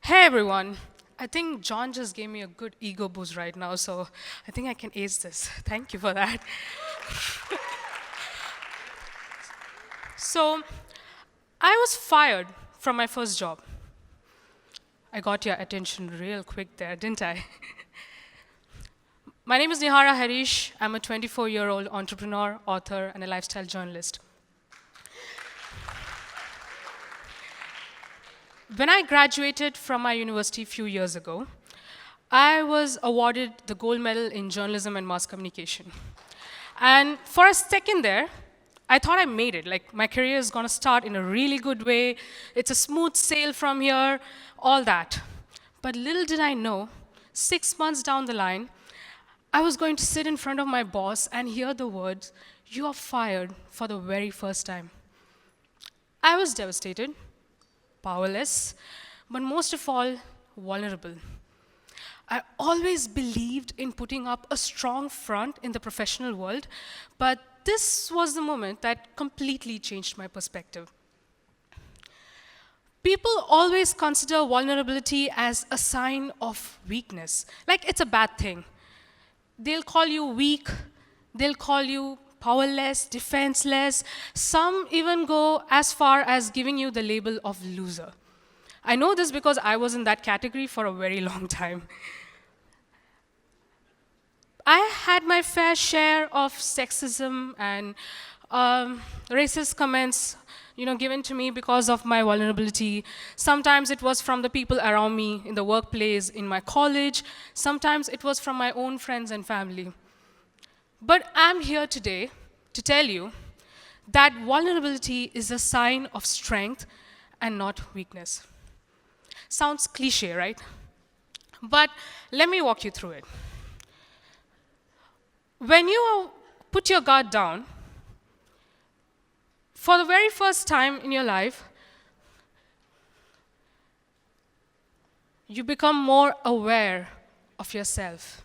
Hey everyone. I think John just gave me a good ego boost right now, so I think I can ace this. Thank you for that. So, I was fired from my first job. I got your attention real quick there, didn't I? My name is Nihara Hareesh. I'm a 24-year-old entrepreneur, author, and a lifestyle journalist. When I graduated from my university a few years ago, I was awarded the gold medal in journalism and mass communication. And for a second there, I thought I made it. Like, my career is going to start in a really good way. It's a smooth sail from here, all that. But little did I know, 6 months down the line, I was going to sit in front of my boss and hear the words, "You are fired," for the very first time. I was devastated, powerless, but most of all, vulnerable. I always believed in putting up a strong front in the professional world, but this was the moment that completely changed my perspective. People always consider vulnerability as a sign of weakness, like it's a bad thing. They'll call you weak, they'll call you powerless, defenseless. Some even go as far as giving you the label of loser. I know this because I was in that category for a very long time. I had my fair share of sexism and racist comments, given to me because of my vulnerability. Sometimes it was from the people around me in the workplace, in my college. Sometimes it was from my own friends and family. But I'm here today to tell you that vulnerability is a sign of strength and not weakness. Sounds cliche, right? But let me walk you through it. When you put your guard down, for the very first time in your life, you become more aware of yourself.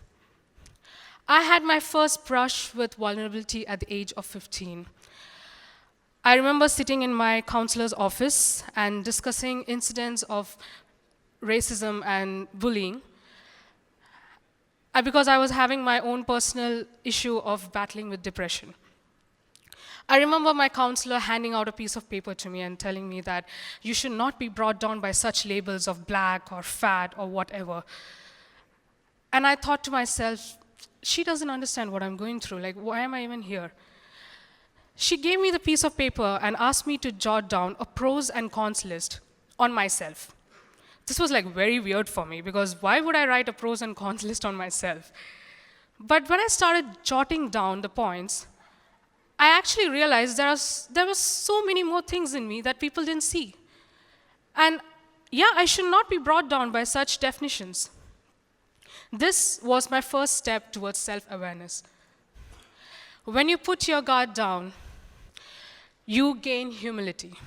I had my first brush with vulnerability at the age of 15. I remember sitting in my counselor's office and discussing incidents of racism and bullying, because I was having my own personal issue of battling with depression. I remember my counselor handing out a piece of paper to me and telling me that you should not be brought down by such labels of black or fat or whatever. And I thought to myself, she doesn't understand what I'm going through. Like, why am I even here? She gave me the piece of paper and asked me to jot down a pros and cons list on myself. This was like very weird for me because why would I write a pros and cons list on myself? But when I started jotting down the points, I actually realized there were so many more things in me that people didn't see. And yeah, I should not be brought down by such definitions. This was my first step towards self-awareness. When you put your guard down, you gain humility.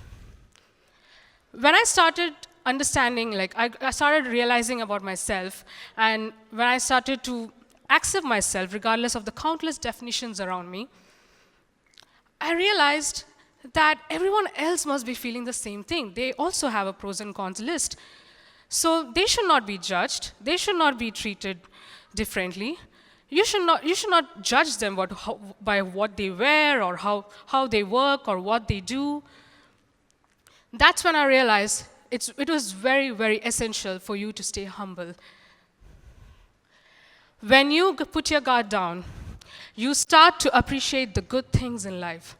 When I started understanding, I started realizing about myself, and when I started to accept myself, regardless of the countless definitions around me, I realized that everyone else must be feeling the same thing. They also have a pros and cons list. So they should not be judged. They should not be treated differently. You should not judge them by what they wear or how they work or what they do. That's when I realized it was very, very essential for you to stay humble. When you put your guard down, you start to appreciate the good things in life.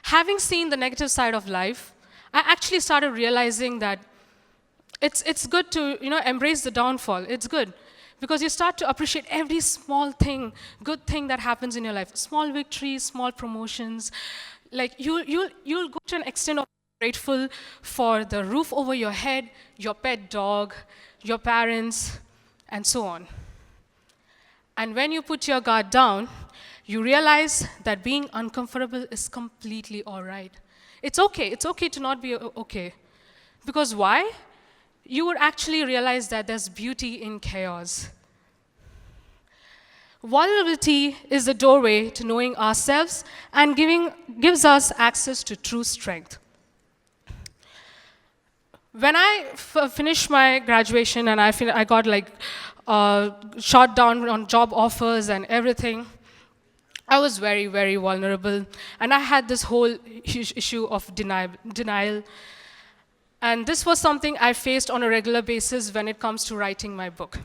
Having seen the negative side of life, I actually started realizing that it's good to embrace the downfall. It's good because you start to appreciate every small thing, good thing that happens in your life. Small victories, small promotions. Like you'll go to an extent of grateful for the roof over your head, your pet dog, your parents, and so on. And when you put your guard down, you realize that being uncomfortable is completely all right. It's okay to not be okay. Because why? You would actually realize that there's beauty in chaos. Vulnerability is the doorway to knowing ourselves and gives us access to true strength. When I finished my graduation and I got like shot down on job offers and everything, I was very, very vulnerable. And I had this whole huge issue of denial. And this was something I faced on a regular basis when it comes to writing my book.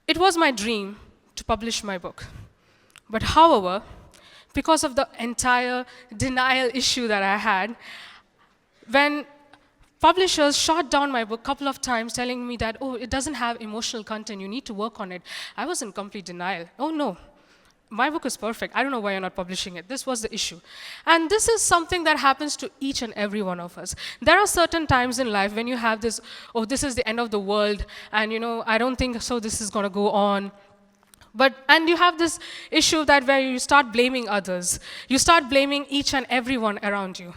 It was my dream to publish my book. But however, because of the entire denial issue that I had, when publishers shot down my book a couple of times telling me that, oh, it doesn't have emotional content, you need to work on it, I was in complete denial. Oh no, my book is perfect. I don't know why you're not publishing it. This was the issue. And this is something that happens to each and every one of us. There are certain times in life when you have this, oh, this is the end of the world, and I don't think so this is going to go on. And you have this issue that where you start blaming others. You start blaming each and everyone around you.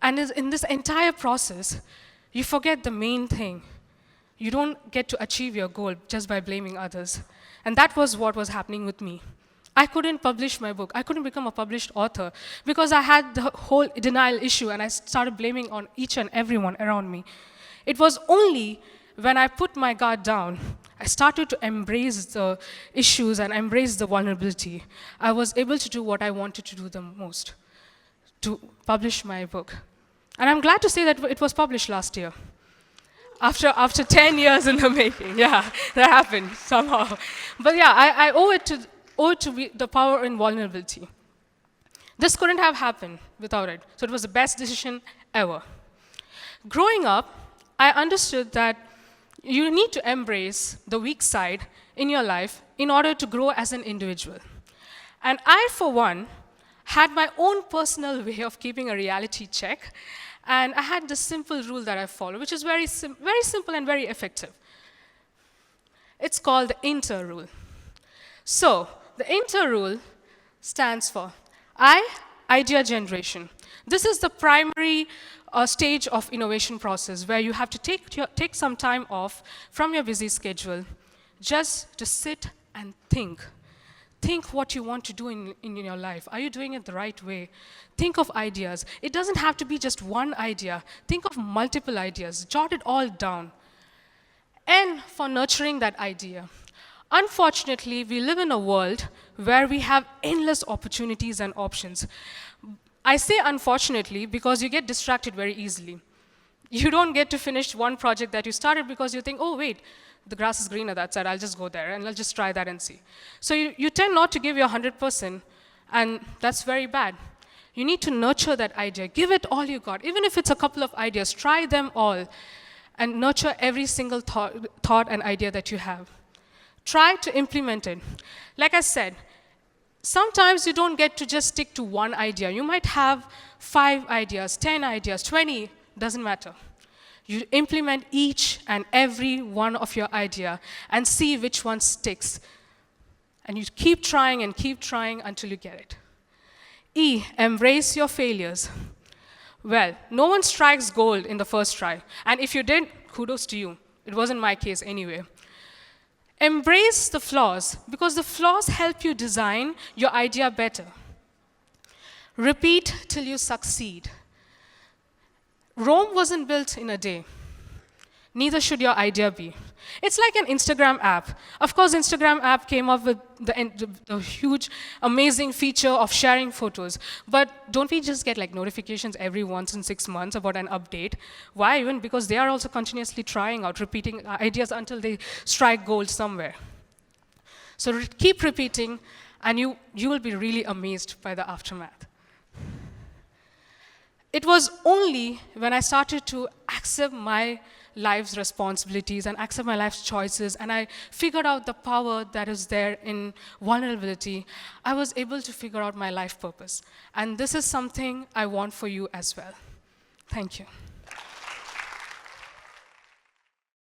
And in this entire process, you forget the main thing. You don't get to achieve your goal just by blaming others. And that was what was happening with me. I couldn't publish my book. I couldn't become a published author because I had the whole denial issue and I started blaming on each and everyone around me. It was only when I put my guard down, I started to embrace the issues and embrace the vulnerability. I was able to do what I wanted to do the most, to publish my book. And I'm glad to say that it was published last year. After 10 years in the making. Yeah, that happened somehow. But yeah, I owe it to the power in vulnerability. This couldn't have happened without it. So it was the best decision ever. Growing up, I understood that you need to embrace the weak side in your life in order to grow as an individual. And I, for one, had my own personal way of keeping a reality check. And I had this simple rule that I follow, which is very simple and very effective. It's called the INTER rule. So the INTER rule stands for idea generation. This is the primary stage of innovation process where you have to take some time off from your busy schedule just to sit and think. Think what you want to do in your life. Are you doing it the right way? Think of ideas. It doesn't have to be just one idea. Think of multiple ideas. Jot it all down. And for nurturing that idea. Unfortunately, we live in a world where we have endless opportunities and options. I say unfortunately because you get distracted very easily. You don't get to finish one project that you started because you think, oh, wait, the grass is greener that side, I'll just go there and I'll just try that and see. So you tend not to give your 100%, and that's very bad. You need to nurture that idea. Give it all you got. Even if it's a couple of ideas, try them all and nurture every single thought and idea that you have. Try to implement it. Like I said, sometimes you don't get to just stick to one idea. You might have 5 ideas, 10 ideas, 20, doesn't matter. You implement each and every one of your idea and see which one sticks. And you keep trying until you get it. E, embrace your failures. Well, no one strikes gold in the first try. And if you did, kudos to you. It wasn't my case anyway. Embrace the flaws, because the flaws help you design your idea better. Repeat till you succeed. Rome wasn't built in a day. Neither should your idea be. It's like an Instagram app. Of course, Instagram app came up with the huge, amazing feature of sharing photos. But don't we just get like notifications every once in 6 months about an update? Why? Even because they are also continuously trying out, repeating ideas until they strike gold somewhere. So keep repeating, and you will be really amazed by the aftermath. It was only when I started to accept my life's responsibilities and accept my life's choices, and I figured out the power that is there in vulnerability, I was able to figure out my life purpose. And this is something I want for you as well. Thank you.